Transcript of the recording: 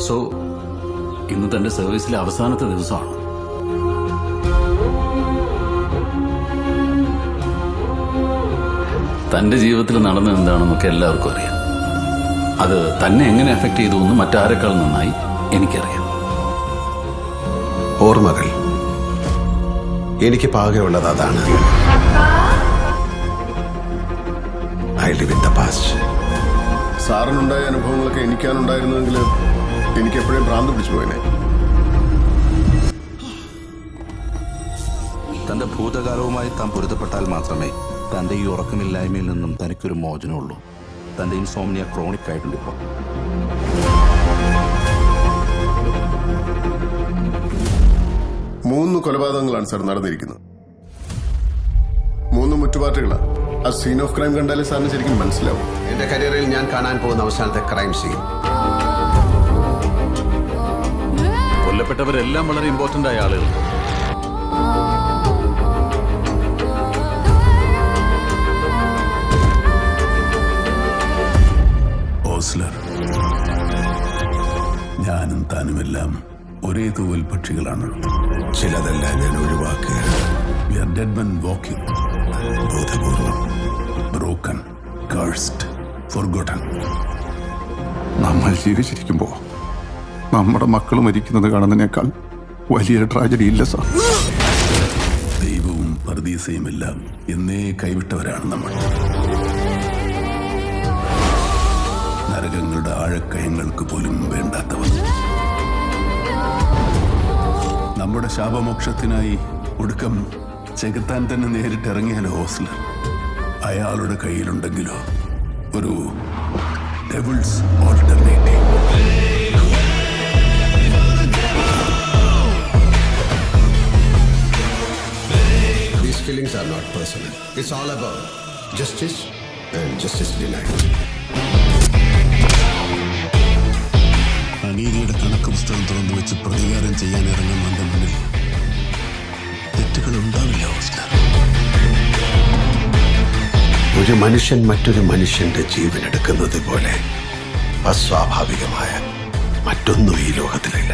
So ഇന്ന് തന്റെ സർവീസിലെ അവസാനത്തെ ദിവസമാണ്. തന്റെ ജീവിതത്തിൽ നടന്നത് എന്താണെന്നൊക്കെ എല്ലാവർക്കും അറിയാം. അത് തന്നെ എങ്ങനെ എഫക്ട് ചെയ്തു എന്ന് മറ്റാരെക്കാൾ നന്നായി എനിക്കറിയാം. ഓർമ്മകൾ എനിക്ക് പാകെയുള്ളത് അതാണ്. I live in the past. സാറിനുണ്ടായ അനുഭവങ്ങളൊക്കെ എനിക്കാണുണ്ടായിരുന്നെങ്കിൽ എനിക്ക് എപ്പോഴും ഭ്രാന്ത് പിടിച്ചു പോയനെ. തന്റെ ഭൂതകാലവുമായി താൻ പൊരുത്തപ്പെട്ടാൽ മാത്രമേ തന്റെ ഈ ഉറക്കമില്ലായ്മയിൽ നിന്നും തനിക്കൊരു മോചനമുള്ളൂ. തന്റെ ഇൻസോംനിയ ക്രോണിക് ആയിട്ടുണ്ട് ഇപ്പോൾ. മൂന്ന് കൊലപാതകങ്ങളാണ് സാർ നടന്നിരിക്കുന്നത്. 3 മുറ്റുപാറ്റുകളാണ്. ആ സീൻ ഓഫ് ക്രൈം കണ്ടാലേ സാറിന് ശരിക്കും മനസ്സിലാവും. എന്റെ കരിയറിൽ ഞാൻ കാണാൻ പോകുന്ന അവസാനത്തെ ക്രൈം സീൻ. കൊല്ലപ്പെട്ടവരെല്ലാം വളരെ ഇമ്പോർട്ടന്റ് ആയ ആളുകൾ. ഓസ്ലർ, ഞാനും താനുമെല്ലാം ഒരേ തൂവൽ പക്ഷികളാണ്. ചിലതെല്ലാം ഞാൻ ഒഴിവാക്കുകയാണ്. We are dead men walking. ബോധപൂർവം. Broken, cursed, forgotten. നമ്മൾ ജീവിച്ചിരിക്കുമ്പോൾ നമ്മുടെ മക്കൾ മരിക്കുന്നത് കാണുന്നതിനേക്കാൾ വലിയൊരു ട്രാജഡി ഇല്ല സാർ. ദൈവവും പർദീസയുമെല്ലാം എന്നേ കൈവിട്ടവരാണ് നമ്മൾ. നരകങ്ങളുടെ ആഴക്കയങ്ങൾക്ക് പോലും വേണ്ടാത്തവർ. നമ്മുടെ ശാപമോക്ഷത്തിനായി ഒടുക്കം ചെകുത്താൻ തന്നെ നേരിട്ടിറങ്ങിയാലോ ഓസ്ലർ. അയാളുടെ കയ്യിലുണ്ടെങ്കിലോ ഒരു devil's alternative. These killings are not personal. It's all about justice and justice denied. അനീതിയുടെ കണക്ക് പുസ്തകം തുറന്നു വെച്ച് പ്രതികാരം ചെയ്യാൻ ഇറങ്ങുന്നതിന്റെ മുന്നിൽ തെറ്റുകൾ ഉണ്ടാവില്ല ഓസ്ലർ. ഒരു മനുഷ്യൻ മറ്റൊരു മനുഷ്യന്റെ ജീവൻ എടുക്കുന്നത് പോലെ അസ്വാഭാവികമായ മറ്റൊന്നും ഈ ലോകത്തിലില്ല.